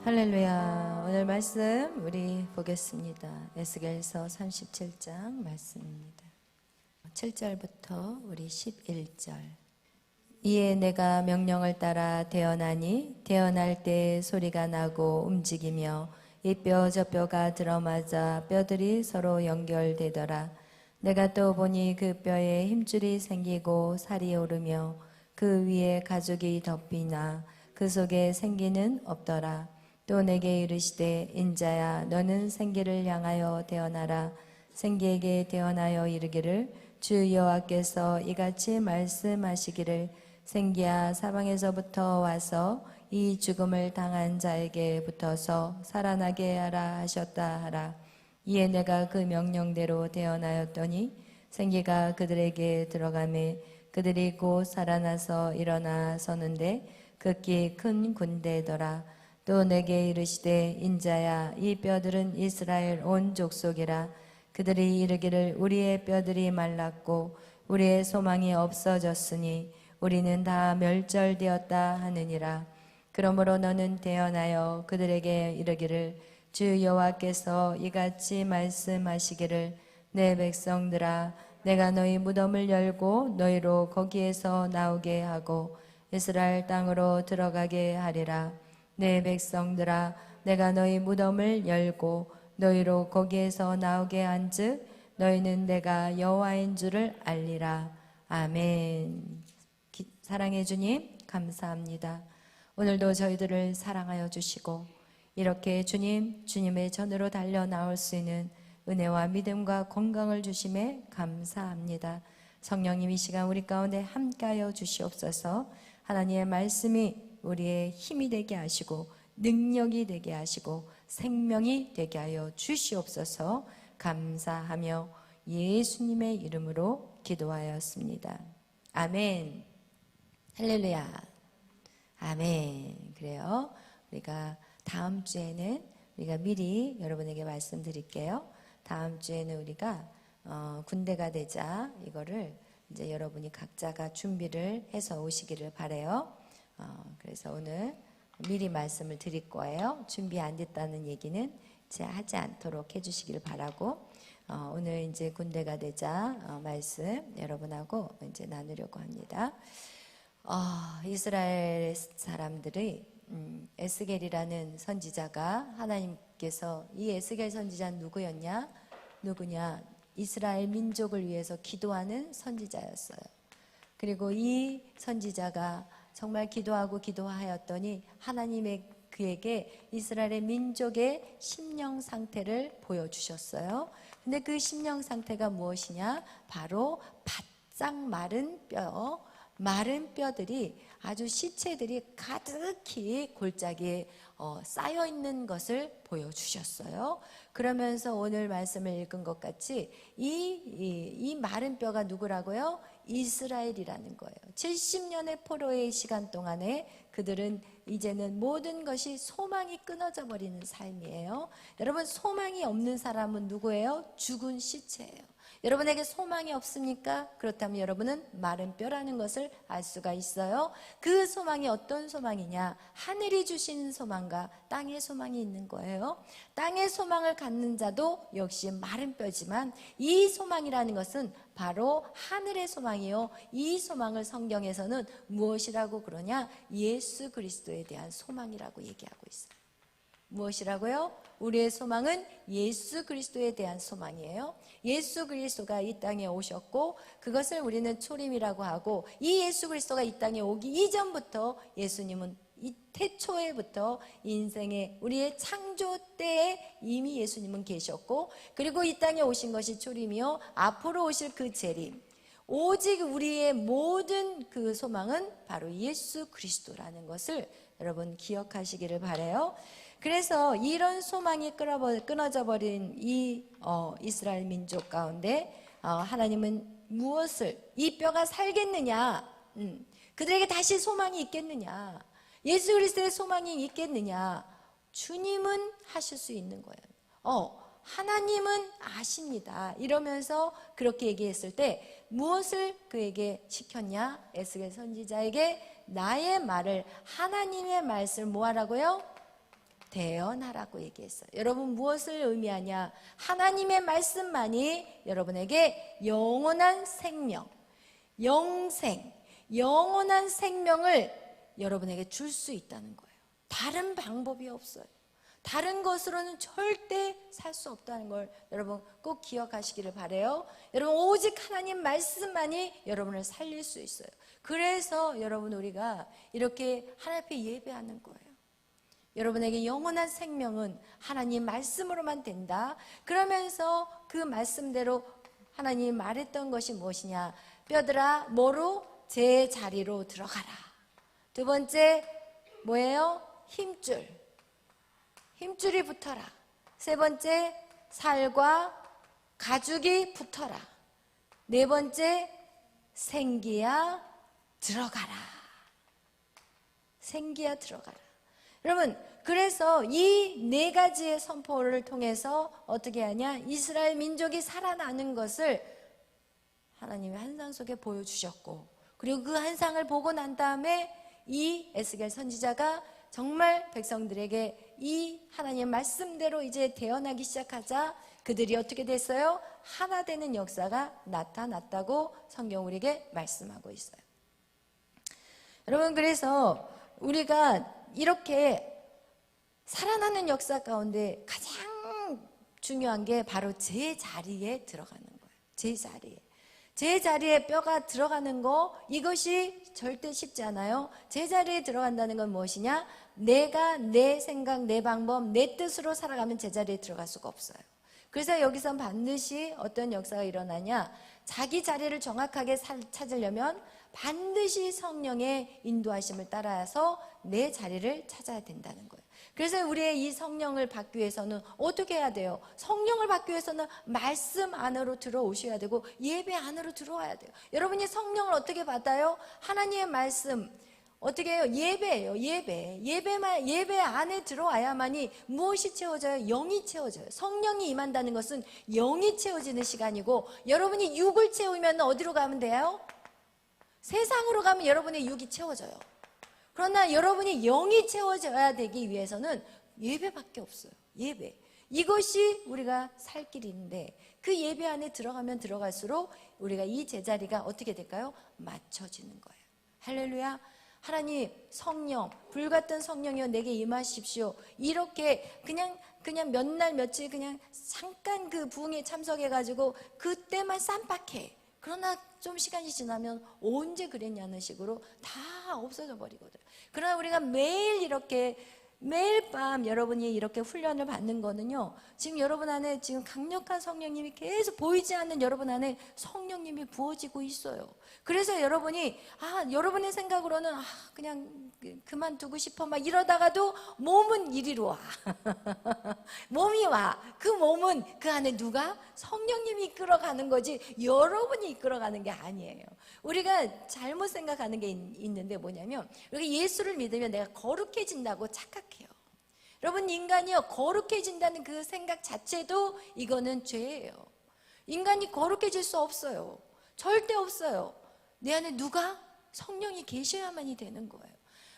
할렐루야. 오늘 말씀 우리 보겠습니다. 에스겔서 37장 말씀입니다. 7절부터 우리 11절. 이에 내가 명령을 따라 태어나니 태어날 때 소리가 나고 움직이며 이 뼈 저 뼈가 들어맞아 뼈들이 서로 연결되더라. 내가 또 보니 그 뼈에 힘줄이 생기고 살이 오르며 그 위에 가죽이 덮이나 그 속에 생기는 없더라. 또 내게 이르시되 인자야 너는 생기를 향하여 태어나라. 생기에게 태어나여 이르기를 주 여호와께서 이같이 말씀하시기를 생기야 사방에서부터 와서 이 죽음을 당한 자에게 붙어서 살아나게 하라 하셨다 하라. 이에 내가 그 명령대로 태어나였더니 생기가 그들에게 들어가매 그들이 곧 살아나서 일어나 서는데 극히 큰 군대더라. 또 내게 이르시되 인자야 이 뼈들은 이스라엘 온 족속이라. 그들이 이르기를 우리의 뼈들이 말랐고 우리의 소망이 없어졌으니 우리는 다 멸절되었다 하느니라. 그러므로 너는 태어나여 그들에게 이르기를 주 여호와께서 이같이 말씀하시기를 내 백성들아 내가 너희 무덤을 열고 너희로 거기에서 나오게 하고 이스라엘 땅으로 들어가게 하리라. 내 백성들아 내가 너희 무덤을 열고 너희로 거기에서 나오게 한즉 너희는 내가 여호와인 줄을 알리라. 아멘. 사랑해 주님 감사합니다. 오늘도 저희들을 사랑하여 주시고 이렇게 주님의 전으로 달려 나올 수 있는 은혜와 믿음과 건강을 주심에 감사합니다. 성령님 이 시간 우리 가운데 함께하여 주시옵소서. 하나님의 말씀이 우리의 힘이 되게 하시고 능력이 되게 하시고 생명이 되게 하여 주시옵소서. 감사하며 예수님의 이름으로 기도하였습니다. 아멘. 할렐루야. 아멘. 그래요. 우리가 다음 주에는 우리가 미리 여러분에게 말씀드릴게요. 다음 주에는 우리가 군대가 되자 이거를 이제 여러분이 각자가 준비를 해서 오시기를 바래요. 그래서 오늘 미리 말씀을 드릴 거예요. 준비 안 됐다는 얘기는 이제 하지 않도록 해주시길 바라고 오늘 이제 군대가 되자 말씀 여러분하고 이제 나누려고 합니다. 이스라엘 사람들이 에스겔이라는 선지자가 하나님께서 이 에스겔 선지자는 누구냐? 이스라엘 민족을 위해서 기도하는 선지자였어요. 그리고 이 선지자가 정말 기도하였더니 하나님의 그에게 이스라엘의 민족의 심령 상태를 보여주셨어요. 근데 그 심령 상태가 무엇이냐? 바로 바짝 마른 뼈들이 아주 시체들이 가득히 골짜기에 쌓여 있는 것을 보여주셨어요. 그러면서 오늘 말씀을 읽은 것 같이 이 마른 뼈가 누구라고요? 이스라엘이라는 거예요. 70년의 포로의 시간 동안에 그들은 이제는 모든 것이 소망이 끊어져 버리는 삶이에요. 여러분 소망이 없는 사람은 누구예요? 죽은 시체예요. 여러분에게 소망이 없습니까? 그렇다면 여러분은 마른 뼈라는 것을 알 수가 있어요. 그 소망이 어떤 소망이냐? 하늘이 주신 소망과 땅의 소망이 있는 거예요. 땅의 소망을 갖는 자도 역시 마른 뼈지만 이 소망이라는 것은 바로 하늘의 소망이요. 이 소망을 성경에서는 무엇이라고 그러냐? 예수 그리스도에 대한 소망이라고 얘기하고 있어요. 무엇이라고요? 우리의 소망은 예수 그리스도에 대한 소망이에요. 예수 그리스도가 이 땅에 오셨고 그것을 우리는 초림이라고 하고 이 예수 그리스도가 이 땅에 오기 이전부터 예수님은 이 태초에부터 인생의 우리의 창조 때에 이미 예수님은 계셨고 그리고 이 땅에 오신 것이 초림이요 앞으로 오실 그 재림 오직 우리의 모든 그 소망은 바로 예수 그리스도라는 것을 여러분 기억하시기를 바라요. 그래서 이런 소망이 끊어져 버린 이 이스라엘 민족 가운데 하나님은 무엇을 이 뼈가 살겠느냐 그들에게 다시 소망이 있겠느냐 예수 그리스도의 소망이 있겠느냐 주님은 하실 수 있는 거예요. 하나님은 아십니다. 이러면서 그렇게 얘기했을 때 무엇을 그에게 시켰냐? 에스겔 선지자에게 나의 말을 하나님의 말씀을 뭐하라고요? 대언하라고 얘기했어요. 여러분 무엇을 의미하냐? 하나님의 말씀만이 여러분에게 영원한 생명, 영생, 영원한 생명을 여러분에게 줄 수 있다는 거예요. 다른 방법이 없어요. 다른 것으로는 절대 살 수 없다는 걸 여러분 꼭 기억하시기를 바라요. 여러분 오직 하나님 말씀만이 여러분을 살릴 수 있어요. 그래서 여러분 우리가 이렇게 하나님 앞에 예배하는 거예요. 여러분에게 영원한 생명은 하나님 말씀으로만 된다. 그러면서 그 말씀대로 하나님이 말했던 것이 무엇이냐? 뼈들아 뭐로? 제 자리로 들어가라. 두 번째 뭐예요? 힘줄이 붙어라. 세 번째 살과 가죽이 붙어라. 네 번째 생기야 들어가라. 생기야 들어가라. 여러분 그래서 이 네 가지의 선포를 통해서 어떻게 하냐? 이스라엘 민족이 살아나는 것을 하나님의 환상 속에 보여주셨고, 그리고 그 환상을 보고 난 다음에 이 에스겔 선지자가 정말 백성들에게 이 하나님의 말씀대로 이제 대언하기 시작하자 그들이 어떻게 됐어요? 하나 되는 역사가 나타났다고 성경 우리에게 말씀하고 있어요. 여러분 그래서 우리가 이렇게 살아나는 역사 가운데 가장 중요한 게 바로 제 자리에 들어가는 거예요. 제 자리에 뼈가 들어가는 거, 이것이 절대 쉽지 않아요. 제 자리에 들어간다는 건 무엇이냐? 내가 내 생각, 내 방법, 내 뜻으로 살아가면 제 자리에 들어갈 수가 없어요. 그래서 여기서 반드시 어떤 역사가 일어나냐? 자기 자리를 정확하게 찾으려면 반드시 성령의 인도하심을 따라서 내 자리를 찾아야 된다는 거예요. 그래서 우리의 이 성령을 받기 위해서는 어떻게 해야 돼요? 성령을 받기 위해서는 말씀 안으로 들어오셔야 되고 예배 안으로 들어와야 돼요. 여러분이 성령을 어떻게 받아요? 하나님의 말씀 어떻게 해요? 예배예요. 예배 안에 들어와야만이 무엇이 채워져요? 영이 채워져요. 성령이 임한다는 것은 영이 채워지는 시간이고, 여러분이 육을 채우면 어디로 가면 돼요? 세상으로 가면 여러분의 육이 채워져요. 그러나 여러분이 영이 채워져야 되기 위해서는 예배밖에 없어요. 예배. 이것이 우리가 살 길인데, 그 예배 안에 들어가면 들어갈수록 우리가 이 제자리가 어떻게 될까요? 맞춰지는 거예요. 할렐루야. 하나님 성령, 불같은 성령이여 내게 임하십시오. 이렇게 그냥 몇 날 며칠 그냥 잠깐 그 부흥에 참석해가지고 그때만 쌈박해. 그러나 좀 시간이 지나면 언제 그랬냐는 식으로 다 없어져 버리거든요. 그러나 우리가 매일 밤 여러분이 이렇게 훈련을 받는 거는요, 지금 여러분 안에 지금 강력한 성령님이 계속 보이지 않는 여러분 안에 성령님이 부어지고 있어요. 그래서 여러분이 여러분의 생각으로는 그냥 그만두고 싶어 막 이러다가도 몸은 이리로 와. 몸이 와. 그 몸은 그 안에 누가? 성령님이 이끌어가는 거지 여러분이 이끌어가는 게 아니에요. 우리가 잘못 생각하는 게 있는데 뭐냐면, 우리가 예수를 믿으면 내가 거룩해진다고 착각해요. 여러분 인간이요, 거룩해진다는 그 생각 자체도 이거는 죄예요. 인간이 거룩해질 수 없어요. 절대 없어요. 내 안에 누가? 성령이 계셔야만이 되는 거예요.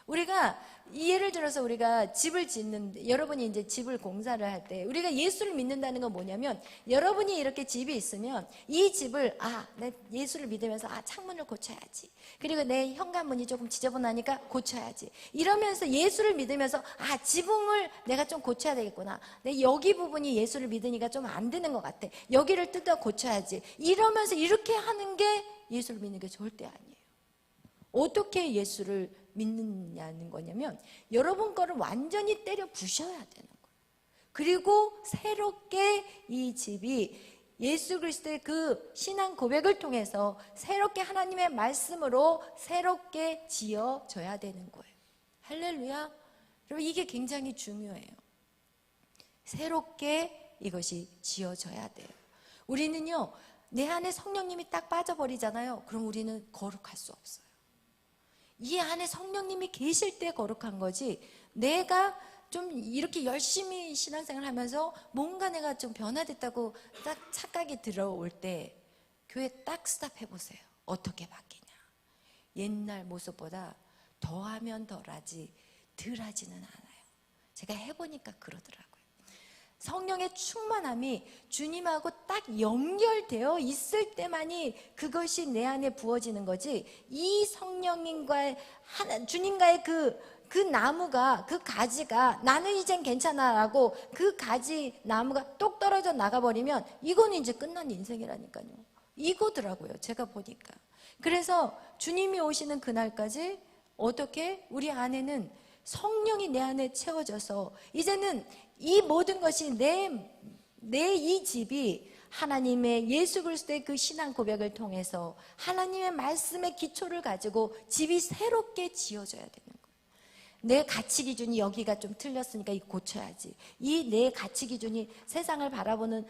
우리가 예를 들어서 우리가 집을 짓는데, 여러분이 이제 집을 공사를 할 때 우리가 예수를 믿는다는 건 뭐냐면, 여러분이 이렇게 집이 있으면 이 집을 내 예수를 믿으면서 창문을 고쳐야지, 그리고 내 현관문이 조금 지저분하니까 고쳐야지, 이러면서 예수를 믿으면서 지붕을 내가 좀 고쳐야 되겠구나, 내 여기 부분이 예수를 믿으니까 좀 안 되는 것 같아, 여기를 뜯어 고쳐야지, 이러면서 이렇게 하는 게 예수를 믿는 게 절대 아니에요. 어떻게 예수를 믿느냐는 거냐면, 여러분 거를 완전히 때려 부셔야 되는 거예요. 그리고 새롭게 이 집이 예수 그리스도의 그 신앙 고백을 통해서 새롭게 하나님의 말씀으로 새롭게 지어져야 되는 거예요. 할렐루야. 여러분 이게 굉장히 중요해요. 새롭게 이것이 지어져야 돼요. 우리는요, 내 안에 성령님이 딱 빠져버리잖아요. 그럼 우리는 거룩할 수 없어요. 이 안에 성령님이 계실 때 거룩한 거지, 내가 좀 이렇게 열심히 신앙생활 하면서 뭔가 내가 좀 변화됐다고 딱 착각이 들어올 때 교회 딱 스탑해 보세요. 어떻게 바뀌냐? 옛날 모습보다 더하면 덜하지 덜하지는 않아요. 제가 해보니까 그러더라고요. 성령의 충만함이 주님하고 딱 연결되어 있을 때만이 그것이 내 안에 부어지는 거지, 이 성령님과의 주님과의 그 나무가, 그 가지가 나는 이젠 괜찮아라고 그 가지 나무가 똑 떨어져 나가버리면 이거는 이제 끝난 인생이라니까요. 이거더라고요, 제가 보니까. 그래서 주님이 오시는 그날까지 어떻게 우리 안에는 성령이 내 안에 채워져서 이제는 이 모든 것이 내 이 집이 하나님의 예수 그리스도의 그 신앙 고백을 통해서 하나님의 말씀의 기초를 가지고 집이 새롭게 지어져야 되는 거예요. 내 가치 기준이 여기가 좀 틀렸으니까 이거 고쳐야지. 이 내 가치 기준이 세상을 바라보는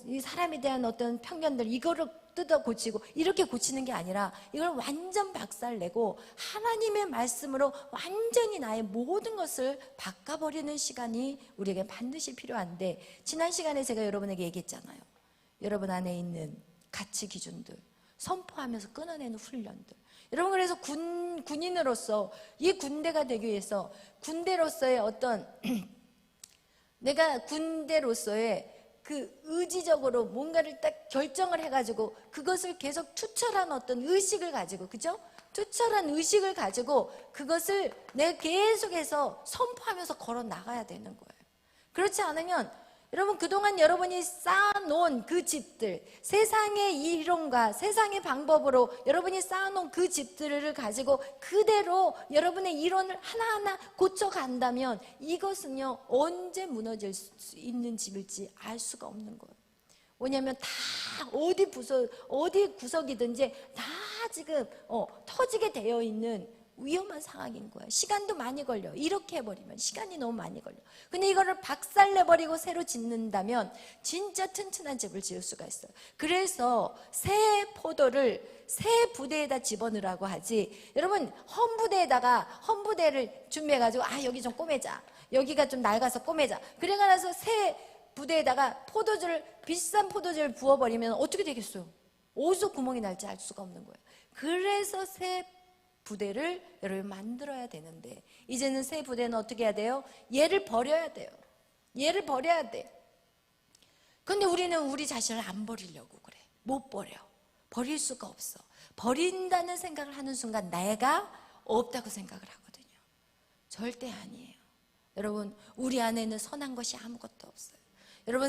이 사람에 대한 어떤 편견들, 이거를 뜯어 고치고 이렇게 고치는 게 아니라 이걸 완전 박살내고 하나님의 말씀으로 완전히 나의 모든 것을 바꿔버리는 시간이 우리에게 반드시 필요한데, 지난 시간에 제가 여러분에게 얘기했잖아요. 여러분 안에 있는 가치 기준들 선포하면서 끊어내는 훈련들. 여러분, 그래서 군인으로서 이 군대가 되기 위해서 군대로서의 어떤 내가 군대로서의 그 의지적으로 뭔가를 딱 결정을 해가지고 그것을 계속 투철한 어떤 의식을 가지고, 그죠? 투철한 의식을 가지고 그것을 내가 계속해서 선포하면서 걸어 나가야 되는 거예요. 그렇지 않으면 여러분, 그동안 여러분이 쌓아놓은 그 집들, 세상의 이론과 세상의 방법으로 여러분이 쌓아놓은 그 집들을 가지고 그대로 여러분의 이론을 하나하나 고쳐간다면 이것은요, 언제 무너질 수 있는 집일지 알 수가 없는 거예요. 왜냐하면 다 어디 구석이든지 다 지금 터지게 되어 있는 위험한 상황인 거야. 시간도 많이 걸려. 이렇게 해버리면 시간이 너무 많이 걸려. 근데 이거를 박살내버리고 새로 짓는다면 진짜 튼튼한 집을 지을 수가 있어요. 그래서 새 포도를 새 부대에다 집어넣으라고 하지, 여러분 헌부대를 준비해가지고 여기 좀 꼬매자, 여기가 좀 낡아서 꼬매자, 그래가 나서 새 부대에다가 비싼 포도주를 부어버리면 어떻게 되겠어요? 어디서 구멍이 날지 알 수가 없는 거예요. 그래서 새 부대를 여러분 만들어야 되는데, 이제는 새 부대는 어떻게 해야 돼요? 얘를 버려야 돼요. 얘를 버려야 돼. 근데 우리는 우리 자신을 안 버리려고 그래. 못 버려. 버릴 수가 없어. 버린다는 생각을 하는 순간 내가 없다고 생각을 하거든요. 절대 아니에요. 여러분, 우리 안에는 선한 것이 아무것도 없어요. 여러분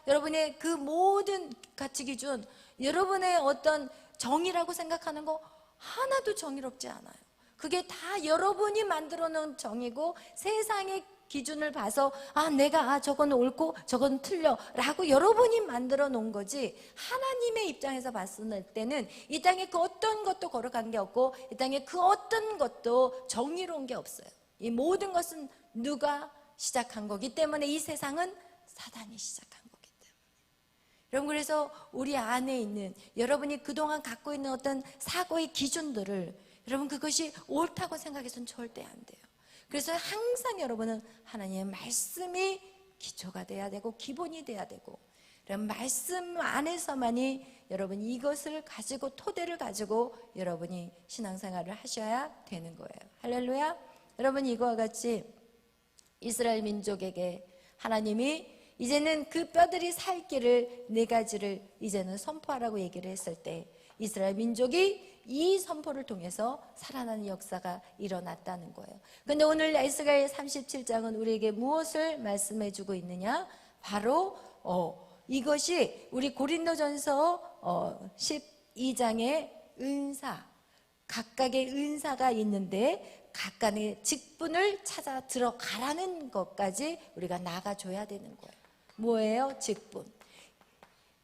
여러분의 그 모든 가치 기준, 여러분의 어떤 정의라고 생각하는 거 하나도 정의롭지 않아요. 그게 다 여러분이 만들어 놓은 정의고, 세상의 기준을 봐서 내가 저건 옳고 저건 틀려 라고 여러분이 만들어 놓은 거지, 하나님의 입장에서 봤을 때는 이 땅에 그 어떤 것도 거룩한 게 없고 이 땅에 그 어떤 것도 정의로운 게 없어요. 이 모든 것은 누가 시작한 거기 때문에, 이 세상은 사단이 시작한 거기 때문에. 여러분, 그래서 우리 안에 있는 여러분이 그동안 갖고 있는 어떤 사고의 기준들을 여러분 그것이 옳다고 생각해서는 절대 안 돼요. 그래서 항상 여러분은 하나님의 말씀이 기초가 돼야 되고 기본이 돼야 되고, 여러분 말씀 안에서만이 여러분 이것을 가지고, 토대를 가지고 여러분이 신앙생활을 하셔야 되는 거예요. 할렐루야. 여러분, 이거와 같이 이스라엘 민족에게 하나님이 이제는 그 뼈들이 살 길을 4가지를 이제는 선포하라고 얘기를 했을 때, 이스라엘 민족이 이 선포를 통해서 살아나는 역사가 일어났다는 거예요. 그런데 오늘 에스겔 37장은 우리에게 무엇을 말씀해 주고 있느냐? 바로 이것이 우리 고린도전서 12장의 은사, 각각의 은사가 있는데 각각의 직분을 찾아 들어가라는 것까지 우리가 나가줘야 되는 거예요. 뭐예요?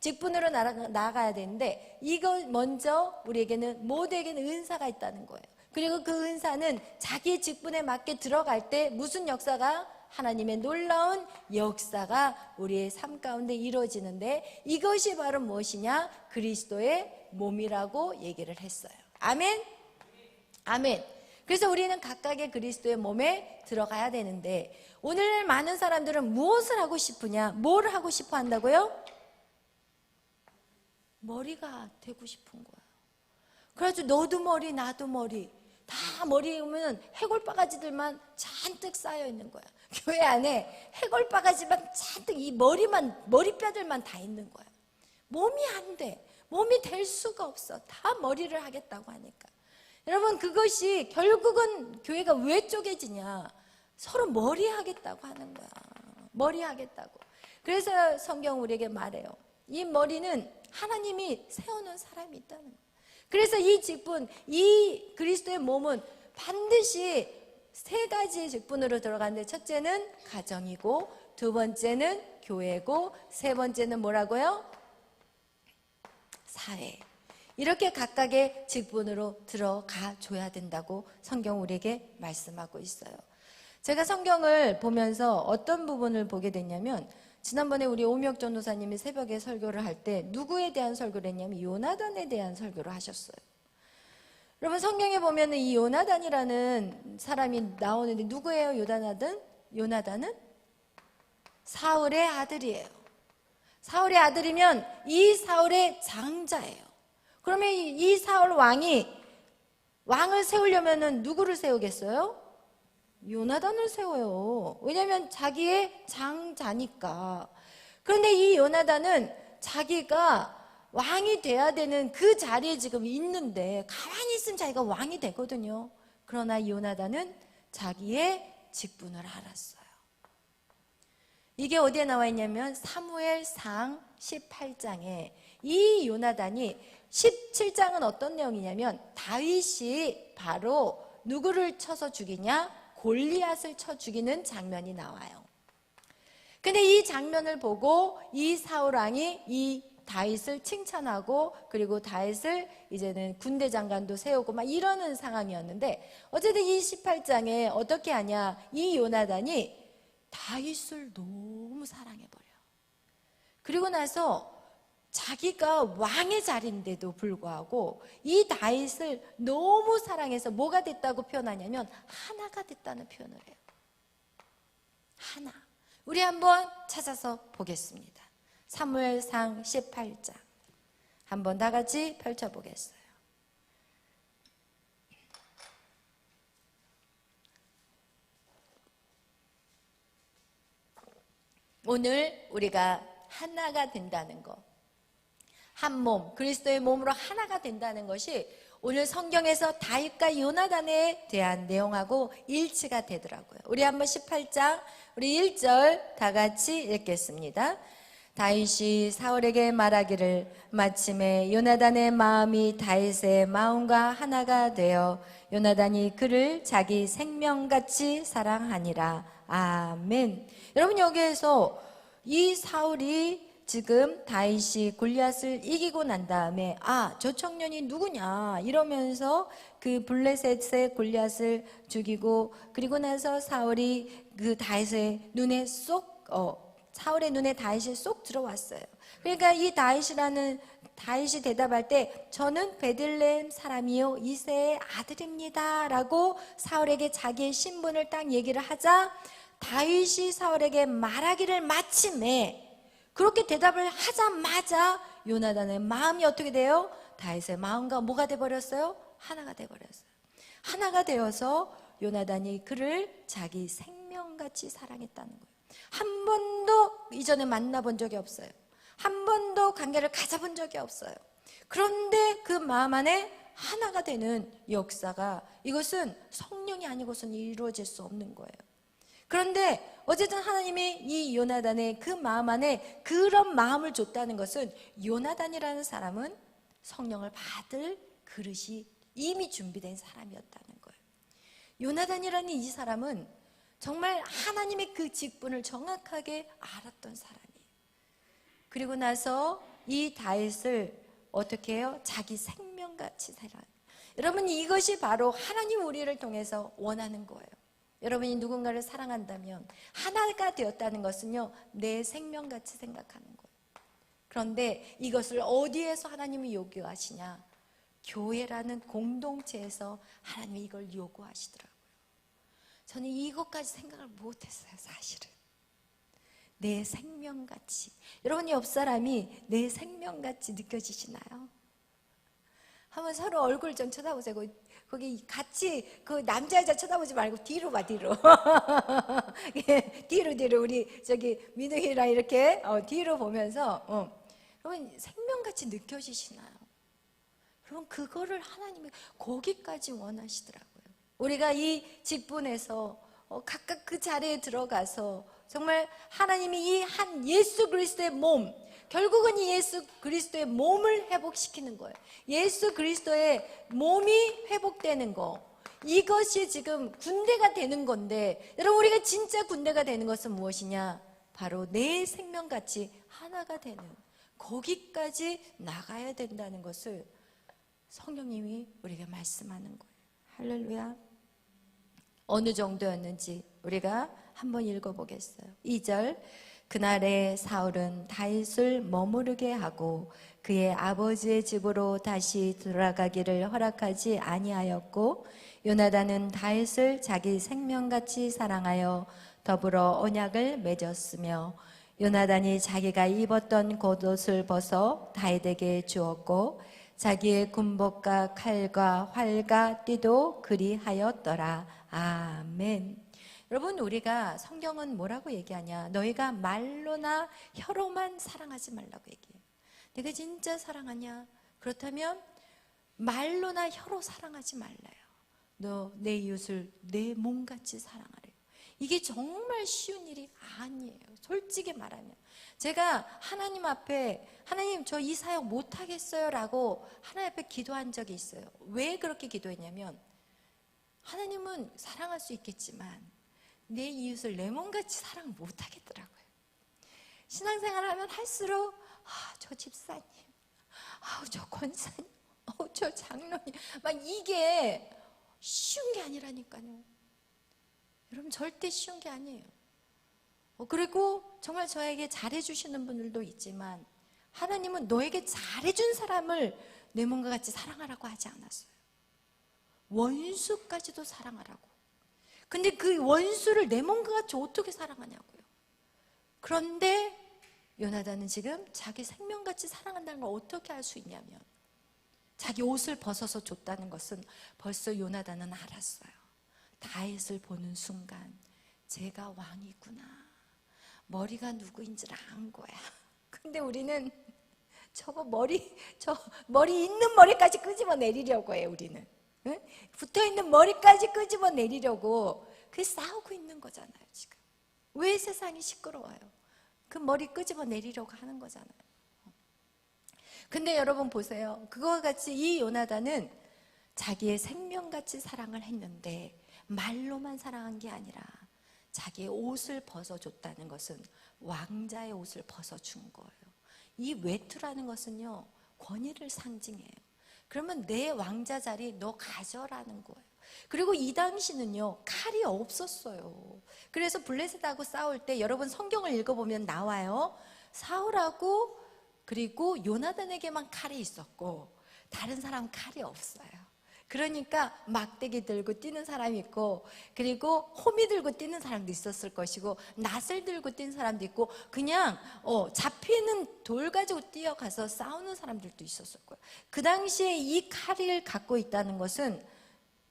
직분으로 나가야 되는데, 이거 먼저 우리에게는 모두에게는 은사가 있다는 거예요. 그리고 그 은사는 자기 직분에 맞게 들어갈 때 무슨 역사가, 하나님의 놀라운 역사가 우리의 삶 가운데 이루어지는데, 이것이 바로 무엇이냐? 그리스도의 몸이라고 얘기를 했어요. 아멘? 아멘. 그래서 우리는 각각의 그리스도의 몸에 들어가야 되는데, 오늘 많은 사람들은 무엇을 하고 싶으냐? 뭘 하고 싶어 한다고요? 머리가 되고 싶은 거예요. 그래가지고 너도 머리 나도 머리, 다 머리에 오면 해골바가지들만 잔뜩 쌓여 있는 거야. 교회 안에 해골바가지만 잔뜩 이 머리뼈들만 다 있는 거야. 몸이 안 돼. 몸이 될 수가 없어. 다 머리를 하겠다고 하니까. 여러분, 그것이 결국은 교회가 왜 쪼개지냐? 서로 머리 하겠다고 하는 거야. 머리 하겠다고. 그래서 성경 우리에게 말해요. 이 머리는 하나님이 세워놓은 사람이 있다는 거예요. 그래서 이 직분, 이 그리스도의 몸은 반드시 세 가지의 직분으로 들어가는데, 첫째는 가정이고, 두 번째는 교회고, 세 번째는 뭐라고요? 사회. 이렇게 각각의 직분으로 들어가 줘야 된다고 성경 우리에게 말씀하고 있어요. 제가 성경을 보면서 어떤 부분을 보게 됐냐면, 지난번에 우리 오미혁 전도사님이 새벽에 설교를 할 때 누구에 대한 설교를 했냐면 요나단에 대한 설교를 하셨어요. 여러분, 성경에 보면 이 요나단이라는 사람이 나오는데 누구예요? 요나단은 사울의 아들이에요. 사울의 아들이면 이 사울의 장자예요. 그러면 이 사울 왕을 세우려면 누구를 세우겠어요? 요나단을 세워요. 왜냐하면 자기의 장자니까. 그런데 이 요나단은 자기가 왕이 돼야 되는 그 자리에 지금 있는데, 가만히 있으면 자기가 왕이 되거든요. 그러나 요나단은 자기의 직분을 알았어요. 이게 어디에 나와 있냐면 사무엘상 18장에 이 요나단이, 17장은 어떤 내용이냐면 다윗이 바로 누구를 쳐서 죽이냐? 골리앗을 쳐 죽이는 장면이 나와요. 근데 이 장면을 보고 이 사울 왕이 이 다윗을 칭찬하고, 그리고 다윗을 이제는 군대 장관도 세우고 막 이러는 상황이었는데, 어쨌든 이 18장에 어떻게 하냐? 이 요나단이 다윗을 너무 사랑해버려. 그리고 나서 자기가 왕의 자리인데도 불구하고 이 다윗을 너무 사랑해서 뭐가 됐다고 표현하냐면 하나가 됐다는 표현을 해요. 하나. 우리 한번 찾아서 보겠습니다. 사무엘상 18장 한번 다 같이 펼쳐보겠어요. 오늘 우리가 하나가 된다는 것, 한 몸, 그리스도의 몸으로 하나가 된다는 것이 오늘 성경에서 다윗과 요나단에 대한 내용하고 일치가 되더라고요. 우리 한번 18장 우리 1절 다 같이 읽겠습니다. 다윗이 사울에게 말하기를 마침에 요나단의 마음이 다윗의 마음과 하나가 되어 요나단이 그를 자기 생명같이 사랑하니라. 아멘. 여러분, 여기에서 이 사울이 지금 다윗이 골리앗을 이기고 난 다음에 저 청년이 누구냐 이러면서 그 블레셋의 골리앗을 죽이고, 그리고 나서 사울이 그 다윗의 눈에 사울의 눈에 다윗이 쏙 들어왔어요. 그러니까 이 다윗이 대답할 때 저는 베들레헴 사람이요 이새의 아들입니다 라고 사울에게 자기의 신분을 딱 얘기를 하자, 다윗이 사울에게 말하기를 마침에 그렇게 대답을 하자마자 요나단의 마음이 어떻게 돼요? 다윗의 마음과 뭐가 돼버렸어요? 하나가 돼버렸어요. 하나가 되어서 요나단이 그를 자기 생명같이 사랑했다는 거예요. 한 번도 이전에 만나본 적이 없어요. 한 번도 관계를 가져본 적이 없어요. 그런데 그 마음 안에 하나가 되는 역사가, 이것은 성령이 아니고서는 이루어질 수 없는 거예요. 그런데 어쨌든 하나님이 이 요나단의 그 마음 안에 그런 마음을 줬다는 것은 요나단이라는 사람은 성령을 받을 그릇이 이미 준비된 사람이었다는 거예요. 요나단이라는 이 사람은 정말 하나님의 그 직분을 정확하게 알았던 사람이에요. 그리고 나서 이 다윗을 어떻게 해요? 자기 생명같이 사랑. 여러분, 이것이 바로 하나님 우리를 통해서 원하는 거예요. 여러분이 누군가를 사랑한다면 하나가 되었다는 것은요, 내 생명같이 생각하는 거예요. 그런데 이것을 어디에서 하나님이 요구하시냐? 교회라는 공동체에서 하나님이 이걸 요구하시더라고요. 저는 이것까지 생각을 못했어요, 사실은. 내 생명같이. 여러분, 옆 사람이 내 생명같이 느껴지시나요? 한번 서로 얼굴 좀 쳐다보세요. 거기 같이 그 남자 여자 쳐다보지 말고 뒤로 봐, 뒤로. 예, 뒤로 우리 저기 민우이랑 이렇게 뒤로 보면서 여러분 생명같이 느껴지시나요? 여러분 그거를 하나님이 거기까지 원하시더라고요. 우리가 이 직분에서 각각 그 자리에 들어가서 정말 하나님이 이 한 예수 그리스도의 몸, 결국은 이 예수 그리스도의 몸을 회복시키는 거예요. 예수 그리스도의 몸이 회복되는 거, 이것이 지금 군대가 되는 건데, 여러분 우리가 진짜 군대가 되는 것은 무엇이냐? 바로 내 생명같이 하나가 되는, 거기까지 나가야 된다는 것을 성령님이 우리에게 말씀하는 거예요. 할렐루야. 어느 정도였는지 우리가 한번 읽어보겠어요. 2절, 그날에 사울은 다윗을 머무르게 하고 그의 아버지의 집으로 다시 돌아가기를 허락하지 아니하였고, 요나단은 다윗을 자기 생명같이 사랑하여 더불어 언약을 맺었으며, 요나단이 자기가 입었던 겉옷을 벗어 다윗에게 주었고 자기의 군복과 칼과 활과 띠도 그리하였더라. 아멘. 여러분 우리가 성경은 뭐라고 얘기하냐? 너희가 말로나 혀로만 사랑하지 말라고 얘기해요. 내가 진짜 사랑하냐? 그렇다면 말로나 혀로 사랑하지 말라요. 너 내 이웃을 내 몸같이 사랑하래요. 이게 정말 쉬운 일이 아니에요. 솔직히 말하면 제가 하나님 앞에 하나님 저 이 사역 못하겠어요 라고 하나님 앞에 기도한 적이 있어요. 왜 그렇게 기도했냐면 하나님은 사랑할 수 있겠지만 내 이웃을 내 몸같이 사랑 못하겠더라고요. 신앙생활을 하면 할수록 저 집사님, 저 권사님, 저 장로님, 막 이게 쉬운 게 아니라니까요. 여러분 절대 쉬운 게 아니에요. 그리고 정말 저에게 잘해주시는 분들도 있지만 하나님은 너에게 잘해준 사람을 내 몸과 같이 사랑하라고 하지 않았어요. 원수까지도 사랑하라고. 근데 그 원수를 내 몸과 같이 어떻게 사랑하냐고요. 그런데 요나단은 지금 자기 생명같이 사랑한다는 걸 어떻게 알 수 있냐면 자기 옷을 벗어서 줬다는 것은 벌써 요나단은 알았어요. 다윗을 보는 순간 제가 왕이구나, 머리가 누구인지를 안 거야. 근데 우리는 저 머리 있는 머리까지 끄집어 내리려고 해요. 우리는 응? 붙어있는 머리까지 끄집어 내리려고 그게 싸우고 있는 거잖아요. 지금 왜 세상이 시끄러워요? 그 머리 끄집어 내리려고 하는 거잖아요. 근데 여러분 보세요. 그거와 같이 이 요나단은 자기의 생명같이 사랑을 했는데 말로만 사랑한 게 아니라 자기의 옷을 벗어줬다는 것은 왕자의 옷을 벗어준 거예요. 이 외투라는 것은요 권위를 상징해요. 그러면 내 왕자 자리 너 가져라는 거예요. 그리고 이 당시는요 칼이 없었어요. 그래서 블레셋하고 싸울 때 여러분 성경을 읽어보면 나와요. 사울하고 그리고 요나단에게만 칼이 있었고 다른 사람 칼이 없어요. 그러니까 막대기 들고 뛰는 사람이 있고 그리고 호미 들고 뛰는 사람도 있었을 것이고 낫을 들고 뛰는 사람도 있고 그냥 잡히는 돌 가지고 뛰어가서 싸우는 사람들도 있었을 거예요. 그 당시에 이 칼을 갖고 있다는 것은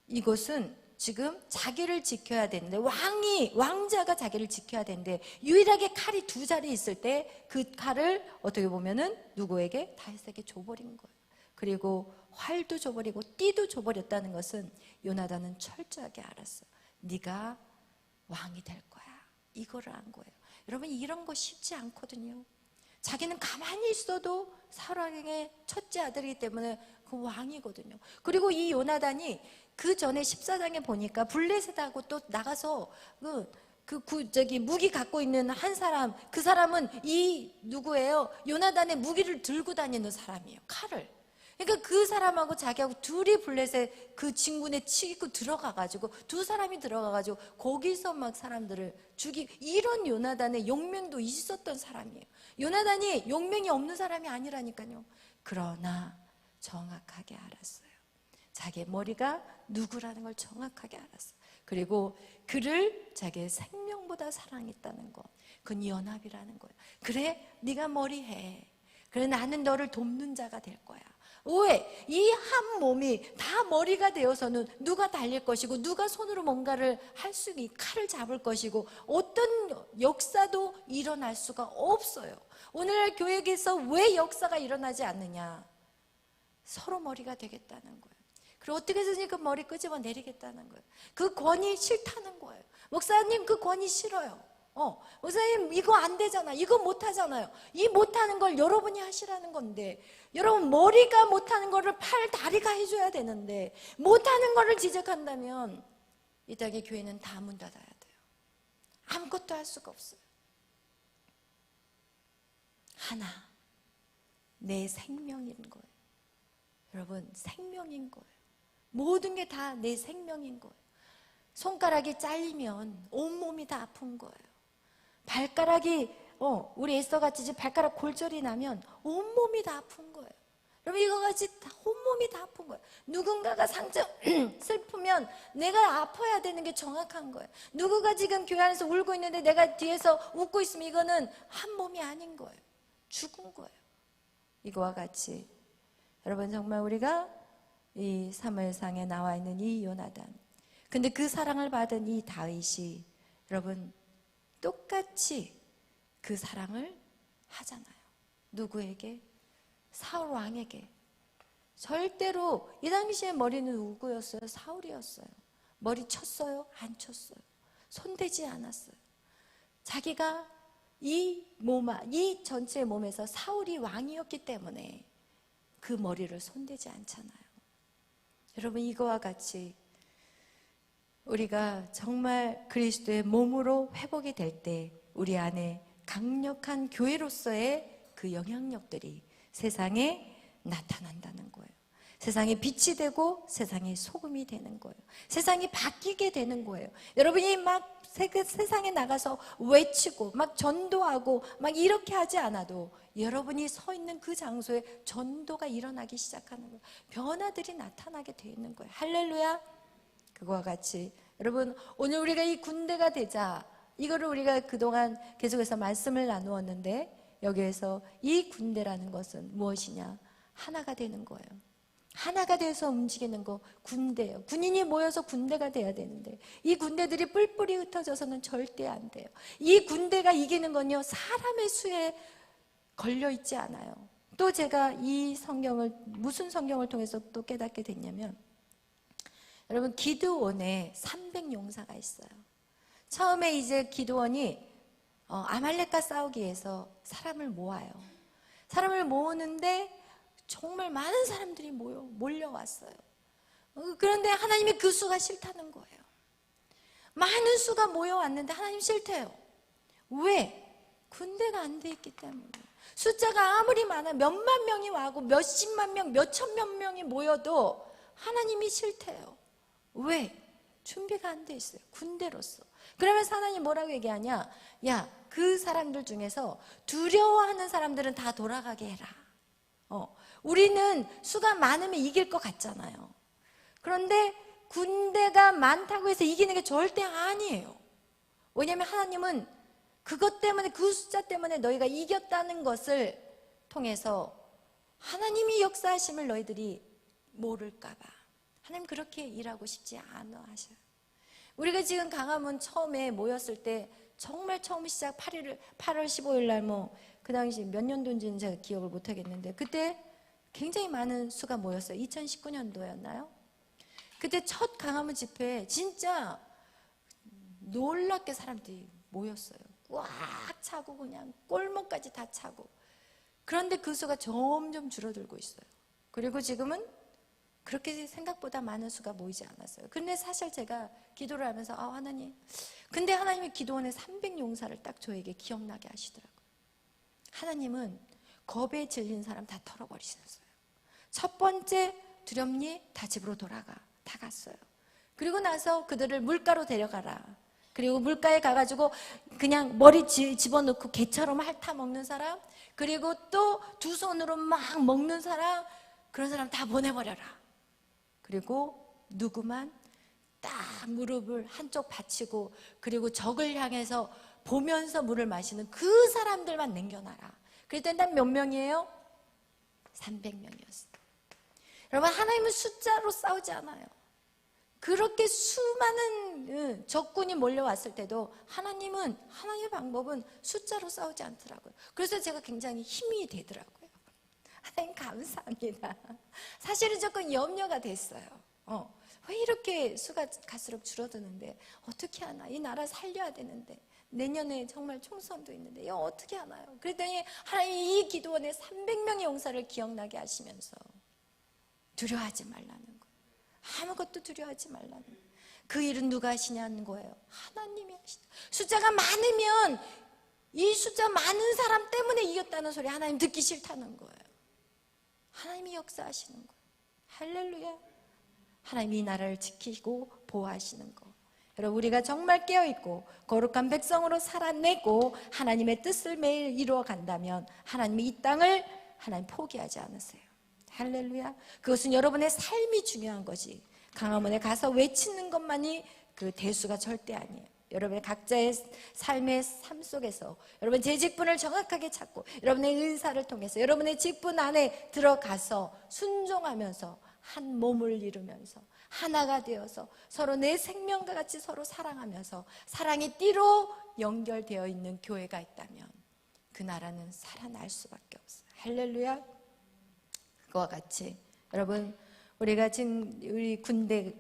이것은 지금 자기를 지켜야 되는데 왕자가 자기를 지켜야 되는데 유일하게 칼이 두 자리 있을 때 그 칼을 어떻게 보면은 누구에게? 다윗에게 줘버린 거예요. 그리고 활도 줘버리고 띠도 줘버렸다는 것은 요나단은 철저하게 알았어요. 네가 왕이 될 거야. 이거를 안 거예요. 여러분 이런 거 쉽지 않거든요. 자기는 가만히 있어도 사울왕의 첫째 아들이기 때문에 그 왕이거든요. 그리고 이 요나단이 그 전에 14장에 보니까 블레셋하고 또 나가서 무기 갖고 있는 한 사람, 그 사람은 이 누구예요? 요나단의 무기를 들고 다니는 사람이에요. 칼을. 그러니까 그 사람하고 자기하고 둘이 블레셋 그 진군에 치고 들어가가지고 두 사람이 들어가가지고 거기서 막 사람들을 죽이고 이런 요나단의 용맹도 있었던 사람이에요. 요나단이 용맹이 없는 사람이 아니라니까요. 그러나 정확하게 알았어요. 자기의 머리가 누구라는 걸 정확하게 알았어요. 그리고 그를 자기의 생명보다 사랑했다는 것, 그건 연합이라는 거예요. 그래 네가 머리 해. 그래 나는 너를 돕는 자가 될 거야. 왜? 이 한 몸이 다 머리가 되어서는 누가 달릴 것이고 누가 손으로 뭔가를 할 수 있는 칼을 잡을 것이고 어떤 역사도 일어날 수가 없어요. 오늘날 교회에서 왜 역사가 일어나지 않느냐? 서로 머리가 되겠다는 거예요. 그리고 어떻게 해서든지 그 머리 끄집어 내리겠다는 거예요. 그 권위 싫다는 거예요. 목사님 그 권위 싫어요. 목사님 이거 안 되잖아. 이거 못 하잖아요. 이 못하는 걸 여러분이 하시라는 건데, 여러분 머리가 못하는 거를 팔, 다리가 해줘야 되는데 못하는 거를 지적한다면 이 땅의 교회는 다 문 닫아야 돼요. 아무것도 할 수가 없어요. 하나, 내 생명인 거예요. 여러분 생명인 거예요. 모든 게 다 내 생명인 거예요. 손가락이 잘리면 온몸이 다 아픈 거예요. 발가락이 우리 에스더같이 발가락 골절이 나면 온몸이 다 아픈 거예요. 여러분 이거 같이 다 온몸이 다 아픈 거예요. 누군가가 상처 슬프면 내가 아파야 되는 게 정확한 거예요. 누구가 지금 교회 안에서 울고 있는데 내가 뒤에서 웃고 있으면 이거는 한 몸이 아닌 거예요. 죽은 거예요. 이거와 같이 여러분 정말 우리가 이 사무엘상에 나와 있는 이 요나단, 근데 그 사랑을 받은 이 다윗이 여러분 똑같이 그 사랑을 하잖아요. 누구에게? 사울 왕에게. 절대로 이 당시에 머리는 누구였어요? 사울이었어요. 머리 쳤어요? 안 쳤어요. 손대지 않았어요. 자기가 이 전체 몸에서 사울이 왕이었기 때문에 그 머리를 손대지 않잖아요. 여러분 이거와 같이 우리가 정말 그리스도의 몸으로 회복이 될 때 우리 안에 강력한 교회로서의 그 영향력들이 세상에 나타난다는 거예요. 세상에 빛이 되고 세상에 소금이 되는 거예요. 세상이 바뀌게 되는 거예요. 여러분이 막 세상에 나가서 외치고 막 전도하고 막 이렇게 하지 않아도 여러분이 서 있는 그 장소에 전도가 일어나기 시작하는 거예요. 변화들이 나타나게 되어 있는 거예요. 할렐루야. 그거와 같이 여러분 오늘 우리가 이 군대가 되자, 이거를 우리가 그동안 계속해서 말씀을 나누었는데 여기에서 이 군대라는 것은 무엇이냐? 하나가 되는 거예요. 하나가 돼서 움직이는 거 군대예요. 군인이 모여서 군대가 돼야 되는데 이 군대들이 뿔뿔이 흩어져서는 절대 안 돼요. 이 군대가 이기는 건요 사람의 수에 걸려있지 않아요. 또 제가 이 성경을 무슨 성경을 통해서 또 깨닫게 됐냐면 여러분 기드온에 300용사가 있어요. 처음에 이제 기드온이 아말렉과 싸우기 위해서 사람을 모아요. 사람을 모으는데 정말 많은 사람들이 몰려왔어요. 그런데 하나님이 그 수가 싫다는 거예요. 많은 수가 모여왔는데 하나님 싫대요. 왜? 군대가 안 돼 있기 때문에. 숫자가 아무리 많아 몇만 명이 와고 몇십만 명, 몇천만 명이 모여도 하나님이 싫대요. 왜? 준비가 안 돼 있어요. 군대로서. 그러면서 하나님 뭐라고 얘기하냐? 야, 그 사람들 중에서 두려워하는 사람들은 다 돌아가게 해라. 우리는 수가 많으면 이길 것 같잖아요. 그런데 군대가 많다고 해서 이기는 게 절대 아니에요. 왜냐하면 하나님은 그것 때문에, 그 숫자 때문에 너희가 이겼다는 것을 통해서 하나님이 역사하심을 너희들이 모를까 봐 하나님 그렇게 일하고 싶지 않아 하셔요. 우리가 지금 강화문 처음에 모였을 때 정말 처음 시작 8월 15일 날 그 당시 몇 년도인지는 제가 기억을 못 하겠는데 그때 굉장히 많은 수가 모였어요. 2019년도였나요? 그때 첫 강화문 집회에 진짜 놀랍게 사람들이 모였어요. 꽉 차고 그냥 골목까지 다 차고. 그런데 그 수가 점점 줄어들고 있어요. 그리고 지금은 그렇게 생각보다 많은 수가 모이지 않았어요. 근데 사실 제가 기도를 하면서 하나님, 근데 하나님이 기도원에 300용사를 딱 저에게 기억나게 하시더라고요. 하나님은 겁에 질린 사람 다 털어버리셨어요. 첫 번째 두렵니? 다 집으로 돌아가. 다 갔어요. 그리고 나서 그들을 물가로 데려가라. 그리고 물가에 가가지고 그냥 머리 집어넣고 개처럼 핥아먹는 사람, 그리고 또 두 손으로 막 먹는 사람, 그런 사람 다 보내버려라. 그리고 누구만 딱 무릎을 한쪽 받치고 그리고 적을 향해서 보면서 물을 마시는 그 사람들만 남겨놔라. 그랬더니 몇 명이에요? 300명이었어요. 여러분, 하나님은 숫자로 싸우지 않아요. 그렇게 수많은 적군이 몰려왔을 때도 하나님의 방법은 숫자로 싸우지 않더라고요. 그래서 제가 굉장히 힘이 되더라고요. 하나님 감사합니다. 사실은 조금 염려가 됐어요. 왜 이렇게 수가 갈수록 줄어드는데 어떻게 하나, 이 나라 살려야 되는데 내년에 정말 총선도 있는데 이거 어떻게 하나요? 그랬더니 하나님이 이 기도원의 300명의 용사를 기억나게 하시면서 두려워하지 말라는 거예요. 아무것도 두려워하지 말라는 거예요. 그 일은 누가 하시냐는 거예요. 하나님이 하시다. 숫자가 많으면 이 숫자 많은 사람 때문에 이겼다는 소리 하나님 듣기 싫다는 거예요. 하나님이 역사하시는 거예요. 할렐루야. 하나님이 이 나라를 지키고 보호하시는 거. 여러분, 우리가 정말 깨어있고 거룩한 백성으로 살아내고 하나님의 뜻을 매일 이루어 간다면 하나님이 이 땅을 하나님 포기하지 않으세요. 할렐루야. 그것은 여러분의 삶이 중요한 거지, 강화문에 가서 외치는 것만이 그 대수가 절대 아니에요. 여러분의 각자의 삶의 삶 속에서 여러분 제 직분을 정확하게 찾고 여러분의 은사를 통해서 여러분의 직분 안에 들어가서 순종하면서 한 몸을 이루면서 하나가 되어서 서로 내 생명과 같이 서로 사랑하면서 사랑의 띠로 연결되어 있는 교회가 있다면 그 나라는 살아날 수밖에 없어요. 할렐루야. 그와 같이 여러분, 우리가 지금 우리 군대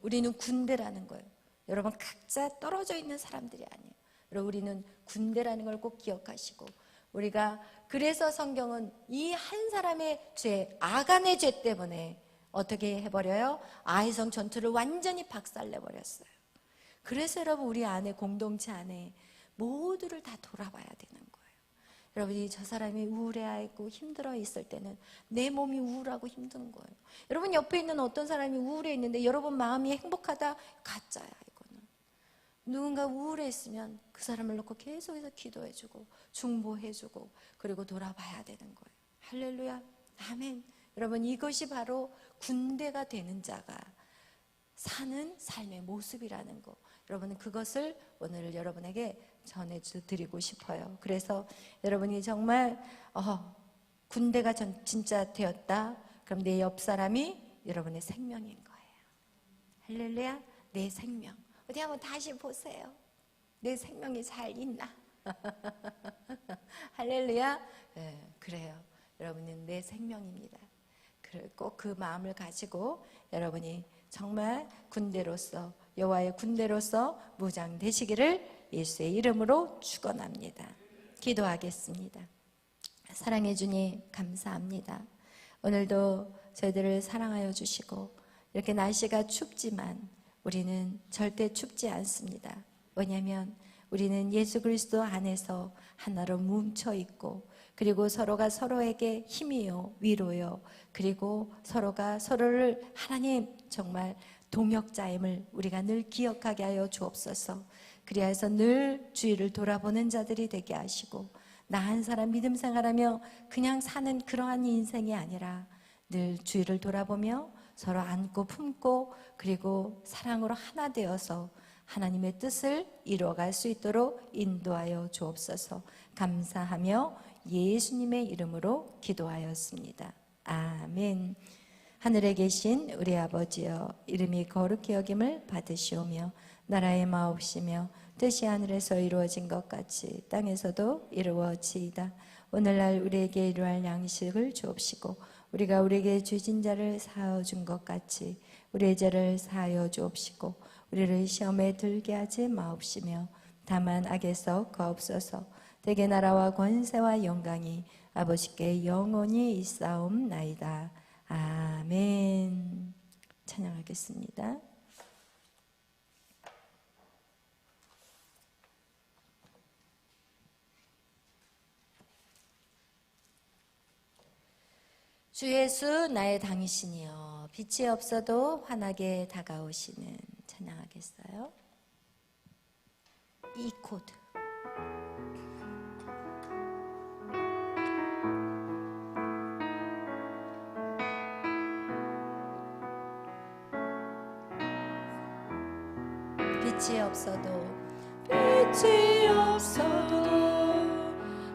우리는 군대라는 거예요. 여러분, 각자 떨어져 있는 사람들이 아니에요. 여러분, 우리는 군대라는 걸 꼭 기억하시고, 우리가 그래서 성경은 이 한 사람의 죄, 아간의 죄 때문에 어떻게 해버려요? 아이성 전투를 완전히 박살내버렸어요. 그래서 여러분, 우리 안에, 공동체 안에 모두를 다 돌아봐야 되는 거예요. 여러분이 저 사람이 우울해하고 힘들어 있을 때는 내 몸이 우울하고 힘든 거예요. 여러분 옆에 있는 어떤 사람이 우울해 있는데 여러분 마음이 행복하다? 가짜야 이거는. 누군가 우울해 있으면 그 사람을 놓고 계속해서 기도해주고 중보해주고 그리고 돌아봐야 되는 거예요. 할렐루야. 아멘. 여러분, 이것이 바로 군대가 되는 자가 사는 삶의 모습이라는 거, 여러분은 그것을 오늘 여러분에게 전해드리고 싶어요. 그래서 여러분이 정말 군대가 진짜 되었다, 그럼 내 옆 사람이 여러분의 생명인 거예요. 할렐루야. 내 생명 어디 한번 다시 보세요. 내 생명이 잘 있나? 할렐루야. 네, 그래요. 여러분은 내 생명입니다. 꼭 그 마음을 가지고 여러분이 정말 군대로서, 여호와의 군대로서 무장되시기를 예수의 이름으로 축원합니다. 기도하겠습니다. 사랑해 주님 감사합니다. 오늘도 저희들을 사랑하여 주시고 이렇게 날씨가 춥지만 우리는 절대 춥지 않습니다. 왜냐하면 우리는 예수 그리스도 안에서 하나로 뭉쳐 있고, 그리고 서로가 서로에게 힘이요 위로요, 그리고 서로가 서로를 하나님 정말 동역자임을 우리가 늘 기억하게 하여 주옵소서. 그리하여서 늘 주위를 돌아보는 자들이 되게 하시고, 나 한 사람 믿음 생활하며 그냥 사는 그러한 인생이 아니라 늘 주위를 돌아보며 서로 안고 품고 그리고 사랑으로 하나 되어서 하나님의 뜻을 이루어갈 수 있도록 인도하여 주옵소서. 감사하며 예수님의 이름으로 기도하였습니다. 아멘. 하늘에 계신 우리 아버지여, 이름이 거룩히 여김을 받으시오며 나라의 마옵시며 뜻이 하늘에서 이루어진 것 같이 땅에서도 이루어지이다. 오늘날 우리에게 이루할 양식을 주옵시고 우리가 우리에게 죄진 자를 사하여 준 것 같이 우리의 죄를 사하여 주옵시고 우리를 시험에 들게 하지 마옵시며 다만 악에서 거옵소서. 대개 나라와 권세와 영광이 아버지께 영원히 있사옵나이다. 아멘. 찬양하겠습니다. 주 예수 나의 당신이여, 빛이 없어도 환하게 다가오시는, 찬양하겠어요. 이 코드. 빛이 없어도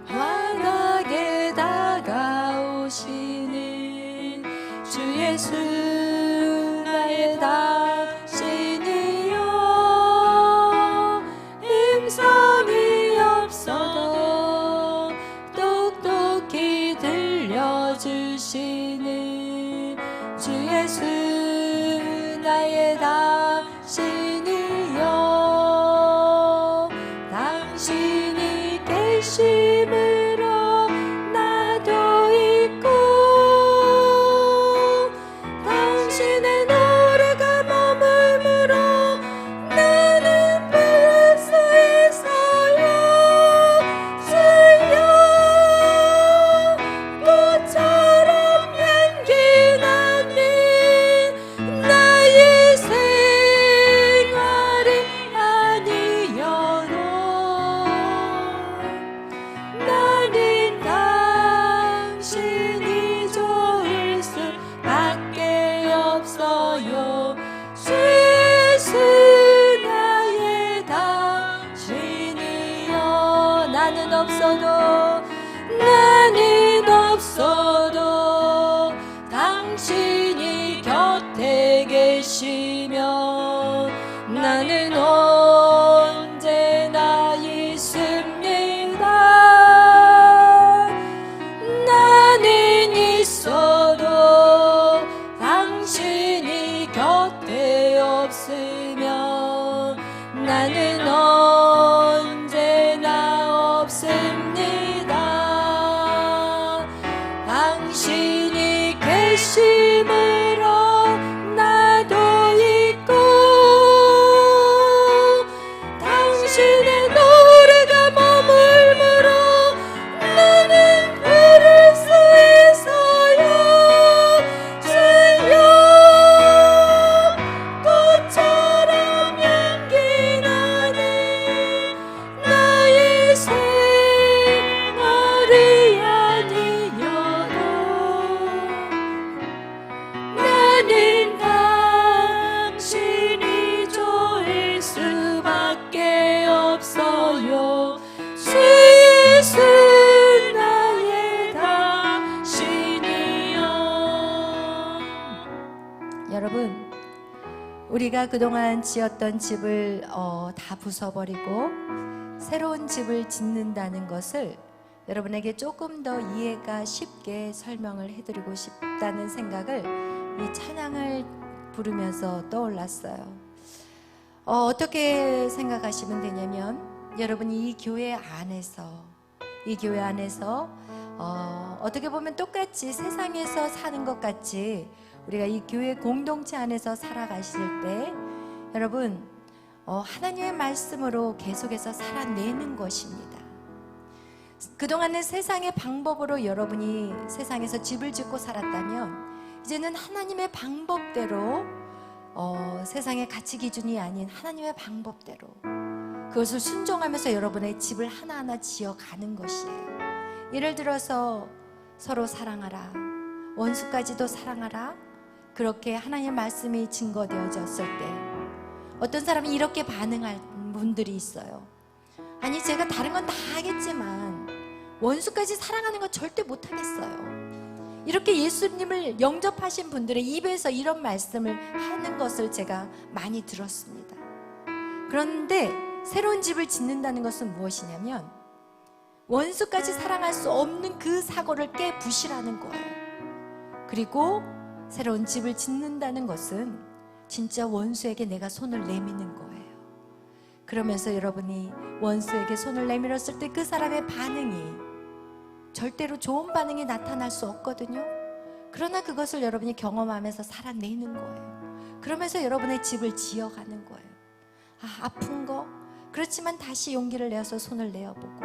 환하게 다가오시는 주 예수 지켜주시는 주 예수 나의 당신이여. 당신이 계심으로 나도 있고 당신의 노래가 머물므로 나는 부를 수 있어요. 주여 꽃처럼 향기 나는 나의 생활이 아니어도 나는 당신이 좋을 수밖에 없어요. 주 예수 나의 당신이여. 나는 없어도 당신이 곁에 계시면 나는 언제나 있습니다. 나는 있어도 당신이 곁에 없으면 나는 언제나 없습니다. 당신이 계심으로 나도 있고 당신의 노래가 머물므로 나는 부를 수 있어요. 주여 꽃처럼 향기 나는 나의 생활이 아니어도 나는 당신이 좋을 수밖에 없어요. 주 예수 나의 당신이여. 여러분, 우리가 그동안 지었던 집을 다 부숴버리고 새로운 집을 짓는다는 것을 여러분에게 조금 더 이해가 쉽게 설명을 해드리고 싶다는 생각을 이 찬양을 부르면서 떠올랐어요. 어떻게 생각하시면 되냐면, 여러분이 이 교회 안에서 어떻게 보면 똑같이 세상에서 사는 것 같이 우리가 이 교회 공동체 안에서 살아가실 때 여러분 하나님의 말씀으로 계속해서 살아내는 것입니다. 그동안은 세상의 방법으로 여러분이 세상에서 집을 짓고 살았다면 이제는 하나님의 방법대로 세상의 가치 기준이 아닌 하나님의 방법대로 그것을 순종하면서 여러분의 집을 하나하나 지어가는 것이에요. 예를 들어서 서로 사랑하라, 원수까지도 사랑하라, 그렇게 하나님의 말씀이 증거되어졌을 때 어떤 사람이 이렇게 반응할 분들이 있어요. 아니, 제가 다른 건 다 하겠지만 원수까지 사랑하는 건 절대 못하겠어요. 이렇게 예수님을 영접하신 분들의 입에서 이런 말씀을 하는 것을 제가 많이 들었습니다. 그런데 새로운 집을 짓는다는 것은 무엇이냐면 원수까지 사랑할 수 없는 그 사고를 깨부시라는 거예요. 그리고 새로운 집을 짓는다는 것은 진짜 원수에게 내가 손을 내미는 거예요. 그러면서 여러분이 원수에게 손을 내밀었을 때 그 사람의 반응이 절대로 좋은 반응이 나타날 수 없거든요. 그러나 그것을 여러분이 경험하면서 살아내는 거예요. 그러면서 여러분의 집을 지어가는 거예요. 아픈 거, 그렇지만 다시 용기를 내어서 손을 내어보고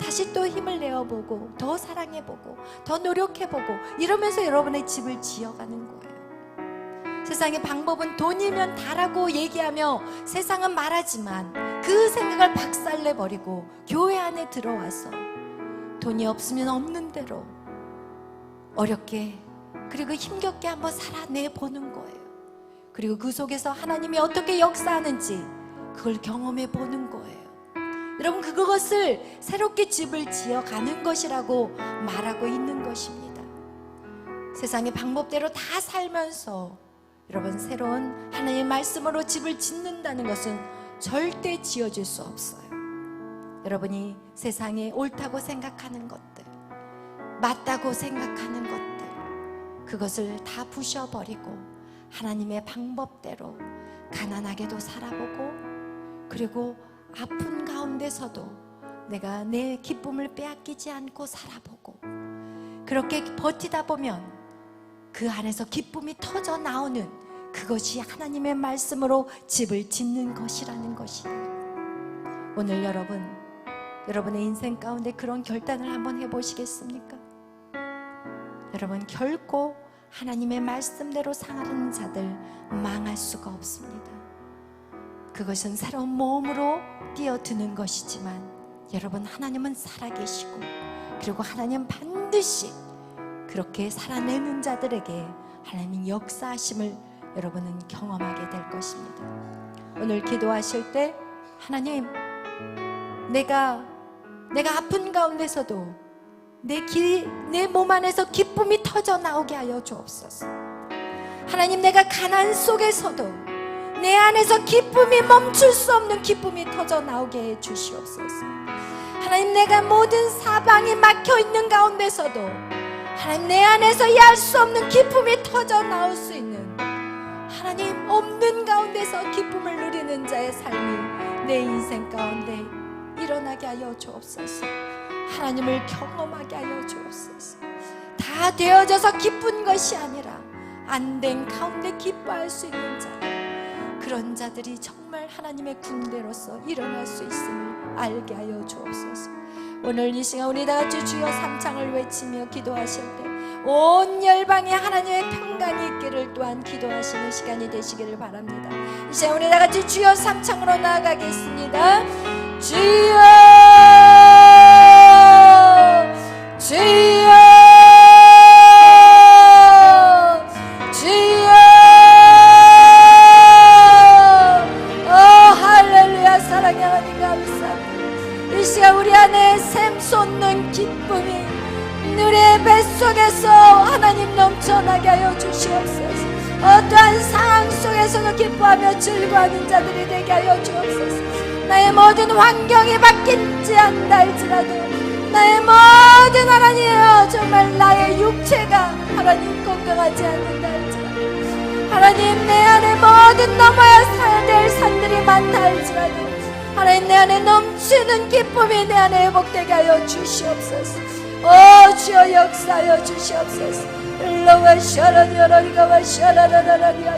다시 또 힘을 내어보고 더 사랑해보고 더 노력해보고 이러면서 여러분의 집을 지어가는 거예요. 세상의 방법은 돈이면 다라고 얘기하며 세상은 말하지만 그 생각을 박살내버리고 교회 안에 들어와서 돈이 없으면 없는 대로 어렵게 그리고 힘겹게 한번 살아내보는 거예요. 그리고 그 속에서 하나님이 어떻게 역사하는지 그걸 경험해 보는 거예요. 여러분, 그것을 새롭게 집을 지어가는 것이라고 말하고 있는 것입니다. 세상의 방법대로 다 살면서 여러분 새로운 하나님의 말씀으로 집을 짓는다는 것은 절대 지어질 수 없어요. 여러분이 세상에 옳다고 생각하는 것들, 맞다고 생각하는 것들, 그것을 다 부셔버리고 하나님의 방법대로 가난하게도 살아보고, 그리고 아픈 가운데서도 내가 내 기쁨을 빼앗기지 않고 살아보고, 그렇게 버티다 보면 그 안에서 기쁨이 터져 나오는 그것이 하나님의 말씀으로 집을 짓는 것이라는 것이에요. 오늘 여러분의 인생 가운데 그런 결단을 한번 해보시겠습니까? 여러분, 결코 하나님의 말씀대로 살아가는 자들 망할 수가 없습니다. 그것은 새로운 몸으로 뛰어드는 것이지만, 여러분, 하나님은 살아계시고, 그리고 하나님 반드시 그렇게 살아내는 자들에게 하나님의 역사하심을 여러분은 경험하게 될 것입니다. 오늘 기도하실 때, 하나님, 내가 아픈 가운데서도 내 몸 안에서 기쁨이 터져 나오게 하여 주옵소서. 하나님, 내가 가난 속에서도 내 안에서 기쁨이 멈출 수 없는 기쁨이 터져 나오게 해 주시옵소서. 하나님, 내가 모든 사방이 막혀 있는 가운데서도 하나님, 내 안에서 이해할 수 없는 기쁨이 터져 나올 수 있는, 하나님, 없는 가운데서 기쁨을 누리는 자의 삶이 내 인생 가운데 일어나게 하여 주옵소서. 하나님을 경험하게 하여 주옵소서. 다 되어져서 기쁜 것이 아니라 안 된 가운데 기뻐할 수 있는 자, 그런 자들이 정말 하나님의 군대로서 일어날 수 있음을 알게 하여 주옵소서. 오늘 이 시간 우리 다 같이 주여 삼창을 외치며 기도하실 때 온 열방에 하나님의 평강이 있기를 또한 기도하시는 시간이 되시기를 바랍니다. 이 시간 우리 다 같이 주여 삼창으로 나아가겠습니다. 주여, 주여, 주여. 할렐루야. 사랑의 하나님 감사합니다. 이 시간 우리 안에 샘솟는 기쁨이 우리의 뱃속에서 하나님 넘쳐나게 하여 주시옵소서. 어떠한 상황 속에서도 기뻐하며 즐거워하는 자들이 되게 하여 주옵소서. 나의 모든 환경이 바뀌지 않다 할지라도, 나의 모든 하나님이여, 정말 나의 육체가 하나님 건강하지 않는다 할지라도, 하나님, 내 안에 모든 넘어야 살아야 될 산들이 많다 할지라도, 하나님, 내 안에 넘치는 기쁨이 내 안에 회복되게 하여 주시옵소서. 오 주여, 역사하여 주시옵소서. 일로와 샤라디아라리가 와 샤라라라리아.